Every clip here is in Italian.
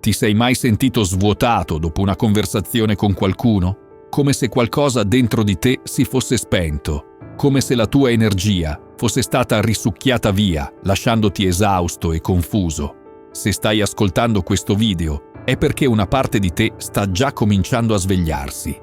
Ti sei mai sentito svuotato dopo una conversazione con qualcuno? Come se qualcosa dentro di te si fosse spento, come se la tua energia fosse stata risucchiata via, lasciandoti esausto e confuso. Se stai ascoltando questo video, è perché una parte di te sta già cominciando a svegliarsi.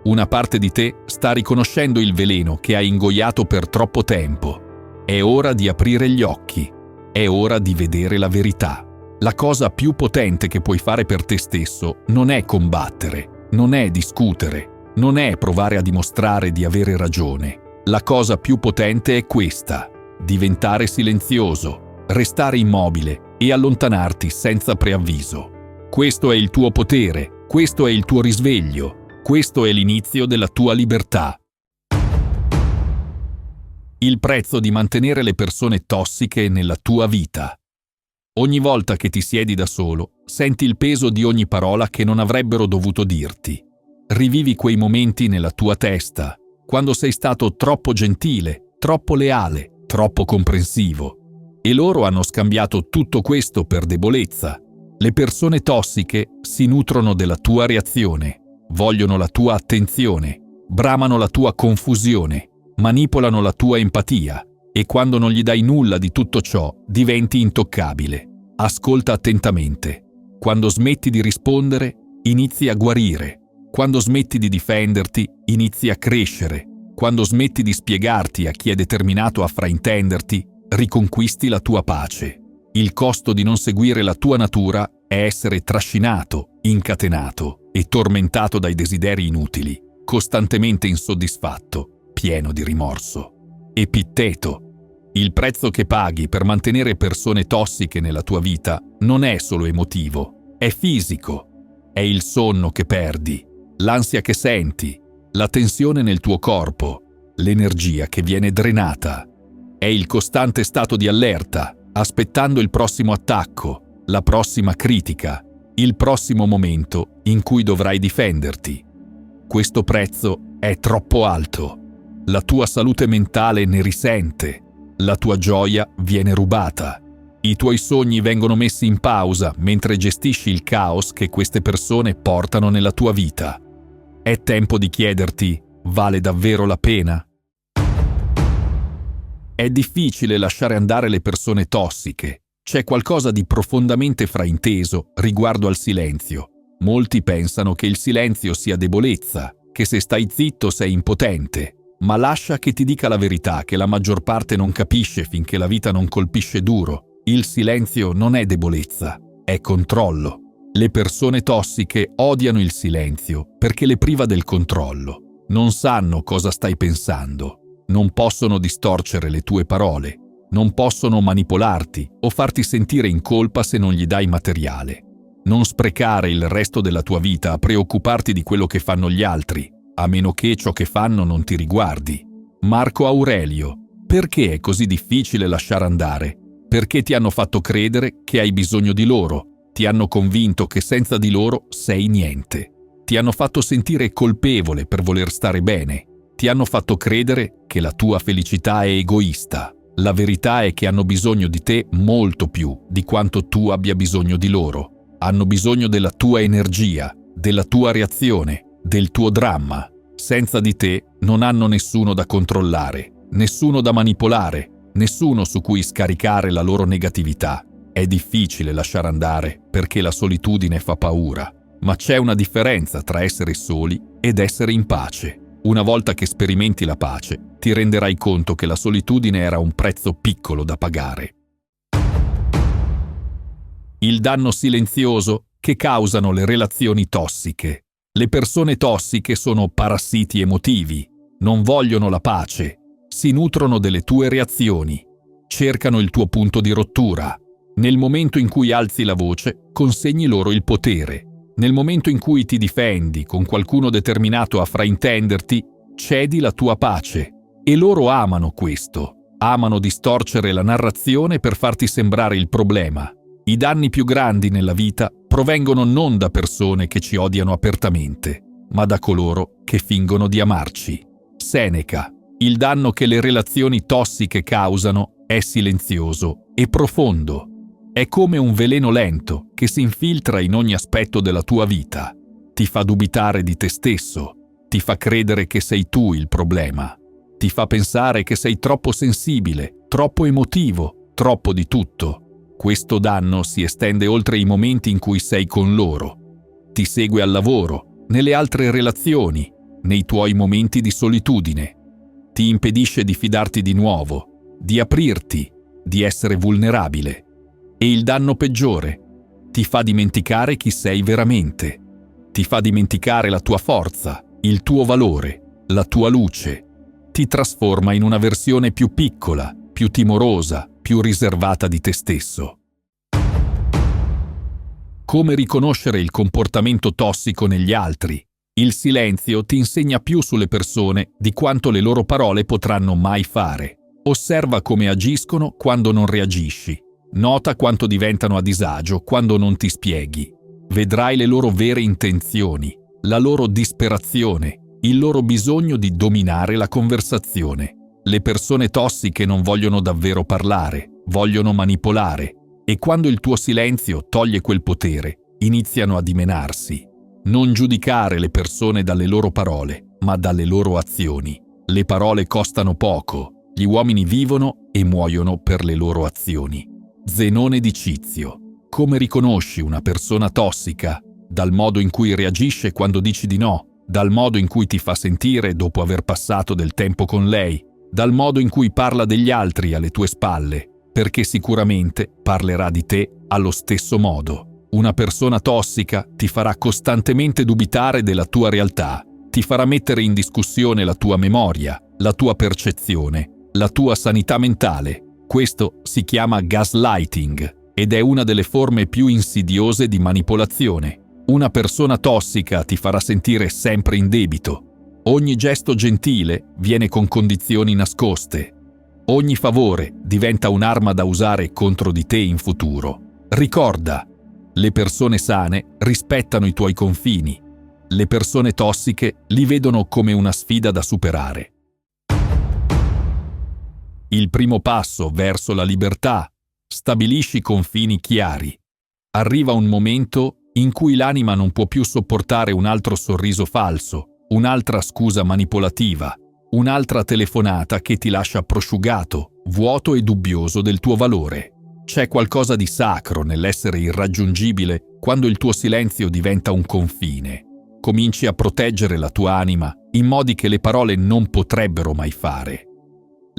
Una parte di te sta riconoscendo il veleno che hai ingoiato per troppo tempo. È ora di aprire gli occhi. È ora di vedere la verità. La cosa più potente che puoi fare per te stesso non è combattere, non è discutere, non è provare a dimostrare di avere ragione. La cosa più potente è questa: diventare silenzioso, restare immobile e allontanarti senza preavviso. Questo è il tuo potere, questo è il tuo risveglio, questo è l'inizio della tua libertà. Il prezzo di mantenere le persone tossiche nella tua vita. Ogni volta che ti siedi da solo, senti il peso di ogni parola che non avrebbero dovuto dirti. Rivivi quei momenti nella tua testa, quando sei stato troppo gentile, troppo leale, troppo comprensivo. E loro hanno scambiato tutto questo per debolezza. Le persone tossiche si nutrono della tua reazione, vogliono la tua attenzione, bramano la tua confusione, manipolano la tua empatia e quando non gli dai nulla di tutto ciò diventi intoccabile. Ascolta attentamente. Quando smetti di rispondere, inizi a guarire. Quando smetti di difenderti, inizi a crescere. Quando smetti di spiegarti a chi è determinato a fraintenderti, riconquisti la tua pace. Il costo di non seguire la tua natura è essere trascinato, incatenato e tormentato dai desideri inutili, costantemente insoddisfatto, pieno di rimorso. Epitteto. Il prezzo che paghi per mantenere persone tossiche nella tua vita non è solo emotivo, è fisico. È il sonno che perdi, l'ansia che senti, la tensione nel tuo corpo, l'energia che viene drenata. È il costante stato di allerta, aspettando il prossimo attacco, la prossima critica, il prossimo momento in cui dovrai difenderti. Questo prezzo è troppo alto. La tua salute mentale ne risente. La tua gioia viene rubata. I tuoi sogni vengono messi in pausa mentre gestisci il caos che queste persone portano nella tua vita. È tempo di chiederti: vale davvero la pena? È difficile lasciare andare le persone tossiche. C'è qualcosa di profondamente frainteso riguardo al silenzio. Molti pensano che il silenzio sia debolezza, che se stai zitto sei impotente. Ma lascia che ti dica la verità che la maggior parte non capisce finché la vita non colpisce duro. Il silenzio non è debolezza, è controllo. Le persone tossiche odiano il silenzio perché le priva del controllo. Non sanno cosa stai pensando. Non possono distorcere le tue parole. Non possono manipolarti o farti sentire in colpa se non gli dai materiale. Non sprecare il resto della tua vita a preoccuparti di quello che fanno gli altri, a meno che ciò che fanno non ti riguardi. Marco Aurelio. Perché è così difficile lasciare andare? Perché ti hanno fatto credere che hai bisogno di loro. Ti hanno convinto che senza di loro sei niente. Ti hanno fatto sentire colpevole per voler stare bene. Ti hanno fatto credere che la tua felicità è egoista. La verità è che hanno bisogno di te molto più di quanto tu abbia bisogno di loro. Hanno bisogno della tua energia, della tua reazione, del tuo dramma. Senza di te non hanno nessuno da controllare, nessuno da manipolare, nessuno su cui scaricare la loro negatività. È difficile lasciare andare perché la solitudine fa paura, ma c'è una differenza tra essere soli ed essere in pace. Una volta che sperimenti la pace, ti renderai conto che la solitudine era un prezzo piccolo da pagare. Il danno silenzioso che causano le relazioni tossiche. Le persone tossiche sono parassiti emotivi, non vogliono la pace, si nutrono delle tue reazioni, cercano il tuo punto di rottura. Nel momento in cui alzi la voce, consegni loro il potere. Nel momento in cui ti difendi con qualcuno determinato a fraintenderti, cedi la tua pace. E loro amano questo. Amano distorcere la narrazione per farti sembrare il problema. I danni più grandi nella vita provengono non da persone che ci odiano apertamente, ma da coloro che fingono di amarci. Seneca. Il danno che le relazioni tossiche causano è silenzioso e profondo. È come un veleno lento che si infiltra in ogni aspetto della tua vita. Ti fa dubitare di te stesso, ti fa credere che sei tu il problema, ti fa pensare che sei troppo sensibile, troppo emotivo, troppo di tutto. Questo danno si estende oltre i momenti in cui sei con loro. Ti segue al lavoro, nelle altre relazioni, nei tuoi momenti di solitudine. Ti impedisce di fidarti di nuovo, di aprirti, di essere vulnerabile. E il danno peggiore, ti fa dimenticare chi sei veramente. Ti fa dimenticare la tua forza, il tuo valore, la tua luce. Ti trasforma in una versione più piccola, più timorosa, più riservata di te stesso. Come riconoscere il comportamento tossico negli altri? Il silenzio ti insegna più sulle persone di quanto le loro parole potranno mai fare. Osserva come agiscono quando non reagisci. Nota quanto diventano a disagio quando non ti spieghi. Vedrai le loro vere intenzioni, la loro disperazione, il loro bisogno di dominare la conversazione. Le persone tossiche non vogliono davvero parlare, vogliono manipolare, e quando il tuo silenzio toglie quel potere, iniziano a dimenarsi. Non giudicare le persone dalle loro parole, ma dalle loro azioni. Le parole costano poco, gli uomini vivono e muoiono per le loro azioni. Zenone di Cizio. Come riconosci una persona tossica? Dal modo in cui reagisce quando dici di no, dal modo in cui ti fa sentire dopo aver passato del tempo con lei, dal modo in cui parla degli altri alle tue spalle, perché sicuramente parlerà di te allo stesso modo. Una persona tossica ti farà costantemente dubitare della tua realtà, ti farà mettere in discussione la tua memoria, la tua percezione, la tua sanità mentale. Questo si chiama gaslighting ed è una delle forme più insidiose di manipolazione. Una persona tossica ti farà sentire sempre in debito. Ogni gesto gentile viene con condizioni nascoste. Ogni favore diventa un'arma da usare contro di te in futuro. Ricorda, le persone sane rispettano i tuoi confini. Le persone tossiche li vedono come una sfida da superare. Il primo passo verso la libertà. Stabilisci confini chiari. Arriva un momento in cui l'anima non può più sopportare un altro sorriso falso, un'altra scusa manipolativa, un'altra telefonata che ti lascia prosciugato, vuoto e dubbioso del tuo valore. C'è qualcosa di sacro nell'essere irraggiungibile quando il tuo silenzio diventa un confine. Cominci a proteggere la tua anima in modi che le parole non potrebbero mai fare.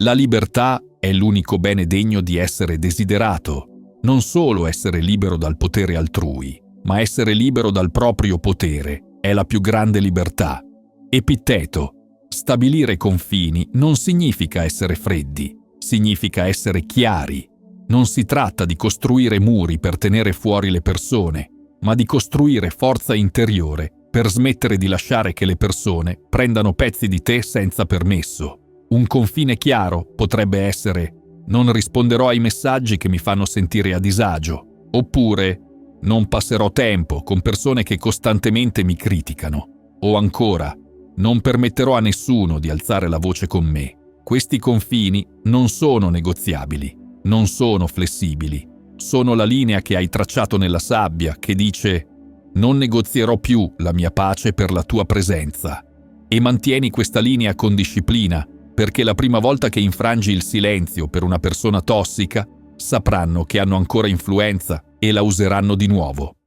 La libertà è l'unico bene degno di essere desiderato. Non solo essere libero dal potere altrui, ma essere libero dal proprio potere è la più grande libertà. Epitteto: stabilire confini non significa essere freddi, significa essere chiari. Non si tratta di costruire muri per tenere fuori le persone, ma di costruire forza interiore per smettere di lasciare che le persone prendano pezzi di te senza permesso. Un confine chiaro potrebbe essere: non risponderò ai messaggi che mi fanno sentire a disagio, oppure non passerò tempo con persone che costantemente mi criticano, o ancora non permetterò a nessuno di alzare la voce con me. Questi confini non sono negoziabili, non sono flessibili, sono la linea che hai tracciato nella sabbia che dice: non negozierò più la mia pace per la tua presenza. E mantieni questa linea con disciplina, perché la prima volta che infrangi il silenzio per una persona tossica, sapranno che hanno ancora influenza e la useranno di nuovo.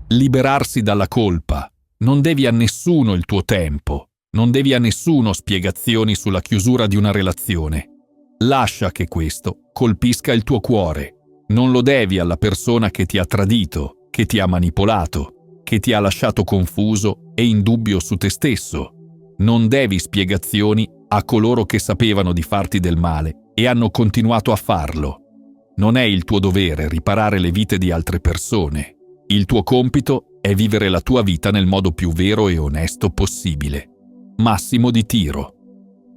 Liberarsi dalla colpa. Non devi a nessuno il tuo tempo, non devi a nessuno spiegazioni sulla chiusura di una relazione. Lascia che questo colpisca il tuo cuore. Non lo devi alla persona che ti ha tradito, che ti ha manipolato, che ti ha lasciato confuso e in dubbio su te stesso. Non devi spiegazioni a coloro che sapevano di farti del male e hanno continuato a farlo. Non è il tuo dovere riparare le vite di altre persone. Il tuo compito è vivere la tua vita nel modo più vero e onesto possibile. Massimo di Tiro.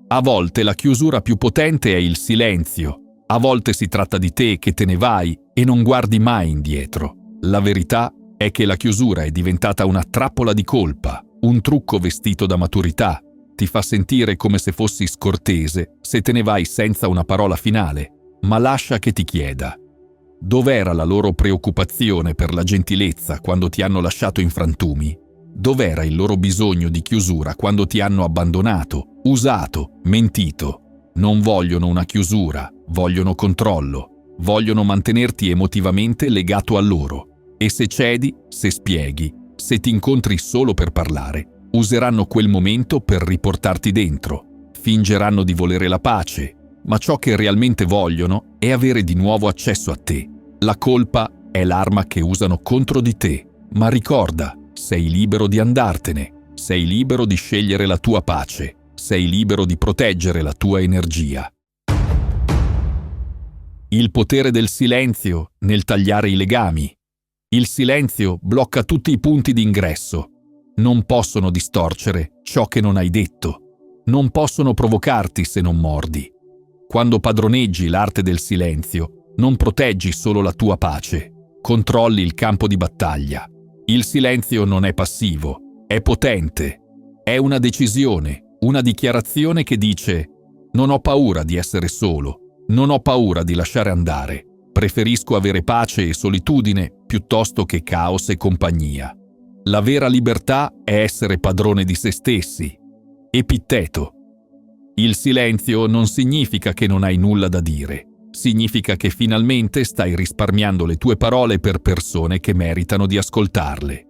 A volte la chiusura più potente è il silenzio. A volte si tratta di te che te ne vai e non guardi mai indietro. La verità è che la chiusura è diventata una trappola di colpa, un trucco vestito da maturità. Ti fa sentire come se fossi scortese se te ne vai senza una parola finale. ma lascia che ti chieda: dov'era la loro preoccupazione per la gentilezza quando ti hanno lasciato in frantumi? Dov'era il loro bisogno di chiusura quando ti hanno abbandonato, usato, mentito? Non vogliono una chiusura, vogliono controllo, vogliono mantenerti emotivamente legato a loro. E se cedi, se spieghi, se ti incontri solo per parlare, useranno quel momento per riportarti dentro. Fingeranno di volere la pace, ma ciò che realmente vogliono è avere di nuovo accesso a te. La colpa è l'arma che usano contro di te, ma ricorda, sei libero di andartene, sei libero di scegliere la tua pace, sei libero di proteggere la tua energia. Il potere del silenzio nel tagliare i legami. Il silenzio blocca tutti i punti di ingresso. Non possono distorcere ciò che non hai detto. Non possono provocarti se non mordi. Quando padroneggi l'arte del silenzio, non proteggi solo la tua pace, controlli il campo di battaglia. Il silenzio non è passivo, è potente. È una decisione, una dichiarazione che dice: non ho paura di essere solo, non ho paura di lasciare andare. Preferisco avere pace e solitudine piuttosto che caos e compagnia. La vera libertà è essere padrone di se stessi. Epitteto. Il silenzio non significa che non hai nulla da dire. Significa che finalmente stai risparmiando le tue parole per persone che meritano di ascoltarle.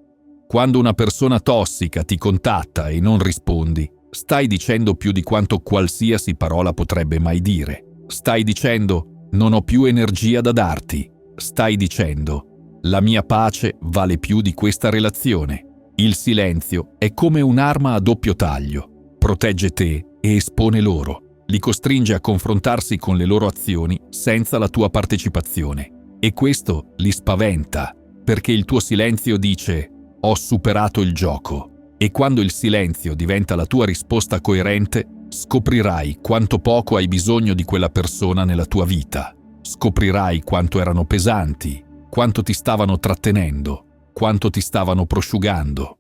Quando una persona tossica ti contatta e non rispondi, stai dicendo più di quanto qualsiasi parola potrebbe mai dire. Stai dicendo: non ho più energia da darti. Stai dicendo: la mia pace vale più di questa relazione. Il silenzio è come un'arma a doppio taglio. Protegge te e espone loro. Li costringe a confrontarsi con le loro azioni senza la tua partecipazione. E questo li spaventa, perché il tuo silenzio dice: ho superato il gioco. E quando il silenzio diventa la tua risposta coerente, scoprirai quanto poco hai bisogno di quella persona nella tua vita. Scoprirai quanto erano pesanti, quanto ti stavano trattenendo, quanto ti stavano prosciugando.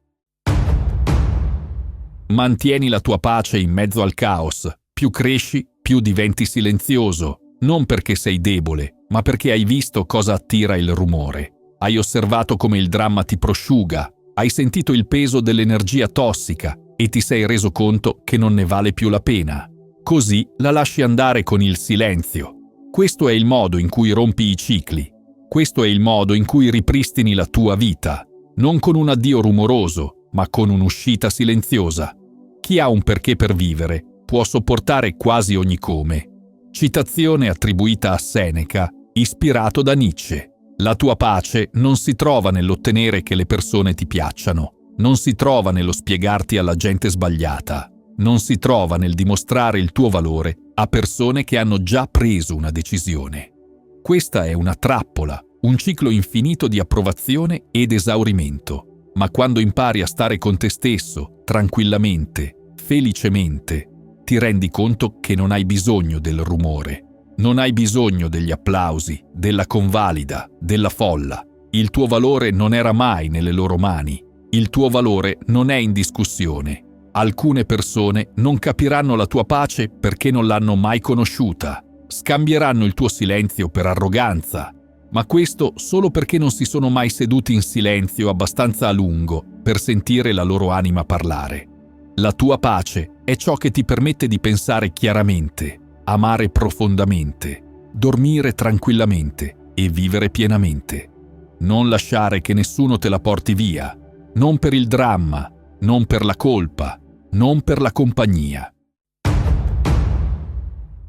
Mantieni la tua pace in mezzo al caos. Più cresci, più diventi silenzioso, non perché sei debole, ma perché hai visto cosa attira il rumore. Hai osservato come il dramma ti prosciuga, hai sentito il peso dell'energia tossica e ti sei reso conto che non ne vale più la pena. Così la lasci andare con il silenzio. Questo è il modo in cui rompi i cicli. Questo è il modo in cui ripristini la tua vita, non con un addio rumoroso, ma con un'uscita silenziosa. Chi ha un perché per vivere può sopportare quasi ogni come. Citazione attribuita a Seneca, ispirato da Nietzsche. La tua pace non si trova nell'ottenere che le persone ti piacciano, non si trova nello spiegarti alla gente sbagliata, non si trova nel dimostrare il tuo valore a persone che hanno già preso una decisione. Questa è una trappola, un ciclo infinito di approvazione ed esaurimento. Ma quando impari a stare con te stesso, tranquillamente, felicemente, ti rendi conto che non hai bisogno del rumore, non hai bisogno degli applausi, della convalida, della folla. Il tuo valore non era mai nelle loro mani. Il tuo valore non è in discussione. Alcune persone non capiranno la tua pace perché non l'hanno mai conosciuta. Scambieranno il tuo silenzio per arroganza, ma questo solo perché non si sono mai seduti in silenzio abbastanza a lungo per sentire la loro anima parlare. La tua pace è ciò che ti permette di pensare chiaramente, amare profondamente, dormire tranquillamente e vivere pienamente. Non lasciare che nessuno te la porti via, non per il dramma, non per la colpa, non per la compagnia.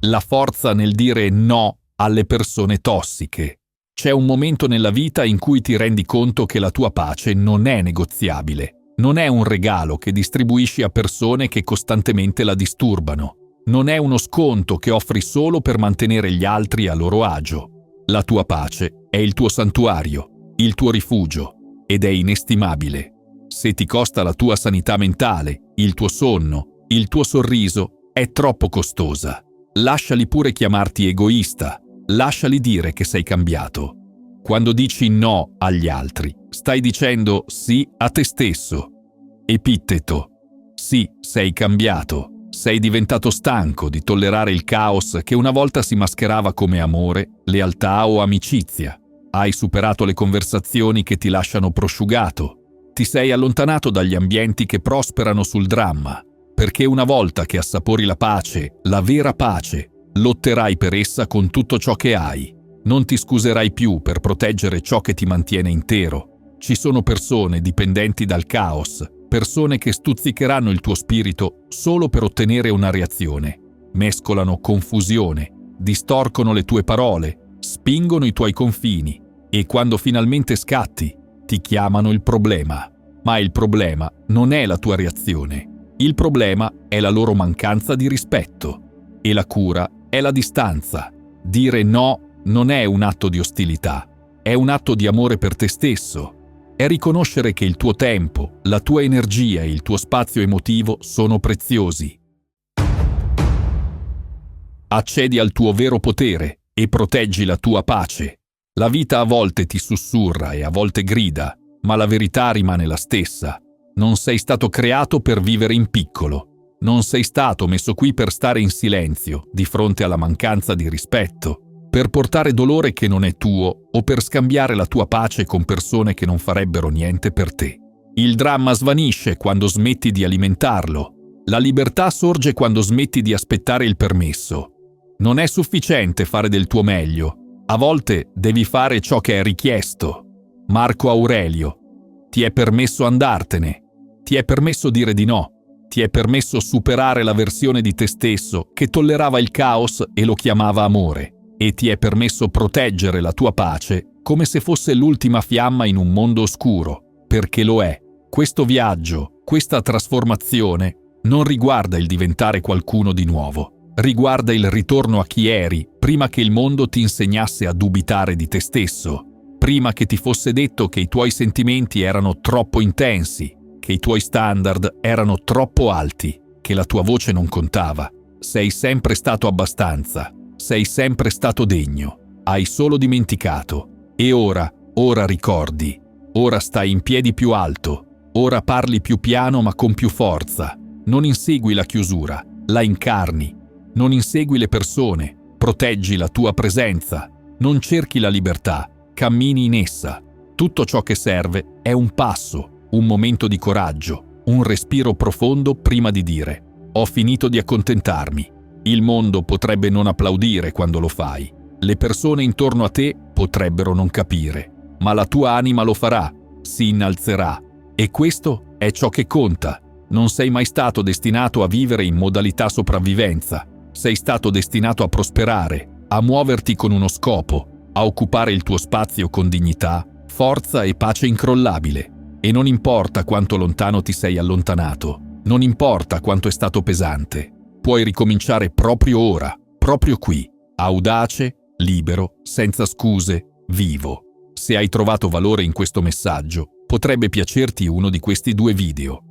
La forza nel dire no alle persone tossiche. C'è un momento nella vita in cui ti rendi conto che la tua pace non è negoziabile. Non è un regalo che distribuisci a persone che costantemente la disturbano. Non è uno sconto che offri solo per mantenere gli altri a loro agio. La tua pace è il tuo santuario, il tuo rifugio, ed è inestimabile. Se ti costa la tua sanità mentale, il tuo sonno, il tuo sorriso, è troppo costosa. Lasciali pure chiamarti egoista, lasciali dire che sei cambiato. Quando dici no agli altri, stai dicendo sì a te stesso. Epitteto. Sì, sei cambiato. Sei diventato stanco di tollerare il caos che una volta si mascherava come amore, lealtà o amicizia. Hai superato le conversazioni che ti lasciano prosciugato. Ti sei allontanato dagli ambienti che prosperano sul dramma, perché una volta che assapori la pace, la vera pace, lotterai per essa con tutto ciò che hai. Non ti scuserai più per proteggere ciò che ti mantiene intero. Ci sono persone dipendenti dal caos, persone che stuzzicheranno il tuo spirito solo per ottenere una reazione. Mescolano confusione, distorcono le tue parole, spingono i tuoi confini e quando finalmente scatti, ti chiamano il problema. Ma il problema non è la tua reazione. Il problema è la loro mancanza di rispetto. E la cura è la distanza. Dire no non è un atto di ostilità, è un atto di amore per te stesso. È riconoscere che il tuo tempo, la tua energia e il tuo spazio emotivo sono preziosi. Accedi al tuo vero potere e proteggi la tua pace. La vita a volte ti sussurra e a volte grida, ma la verità rimane la stessa. Non sei stato creato per vivere in piccolo. Non sei stato messo qui per stare in silenzio di fronte alla mancanza di rispetto, per portare dolore che non è tuo o per scambiare la tua pace con persone che non farebbero niente per te. Il dramma svanisce quando smetti di alimentarlo. La libertà sorge quando smetti di aspettare il permesso. Non è sufficiente fare del tuo meglio. A volte devi fare ciò che è richiesto. Marco Aurelio. Ti è permesso andartene. Ti è permesso dire di no. Ti è permesso superare la versione di te stesso che tollerava il caos e lo chiamava amore. E ti è permesso proteggere la tua pace come se fosse l'ultima fiamma in un mondo oscuro, perché lo è. Questo viaggio, questa trasformazione, non riguarda il diventare qualcuno di nuovo, riguarda il ritorno a chi eri prima che il mondo ti insegnasse a dubitare di te stesso, prima che ti fosse detto che i tuoi sentimenti erano troppo intensi, che i tuoi standard erano troppo alti, che la tua voce non contava. Sei sempre stato abbastanza. Sei sempre stato degno, hai solo dimenticato. E ora ricordi, ora stai in piedi più alto, ora parli più piano ma con più forza. Non insegui la chiusura, la incarni. Non insegui le persone, proteggi la tua presenza. Non cerchi la libertà, cammini in essa. Tutto ciò che serve è un passo, un momento di coraggio, un respiro profondo prima di dire: ho finito di accontentarmi. Il mondo potrebbe non applaudire quando lo fai. Le persone intorno a te potrebbero non capire. Ma la tua anima lo farà, si innalzerà. E questo è ciò che conta. Non sei mai stato destinato a vivere in modalità sopravvivenza. Sei stato destinato a prosperare, a muoverti con uno scopo, a occupare il tuo spazio con dignità, forza e pace incrollabile. E non importa quanto lontano ti sei allontanato. Non importa quanto è stato pesante. Puoi ricominciare proprio ora, proprio qui, audace, libero, senza scuse, vivo. Se hai trovato valore in questo messaggio, potrebbe piacerti uno di questi 2 video.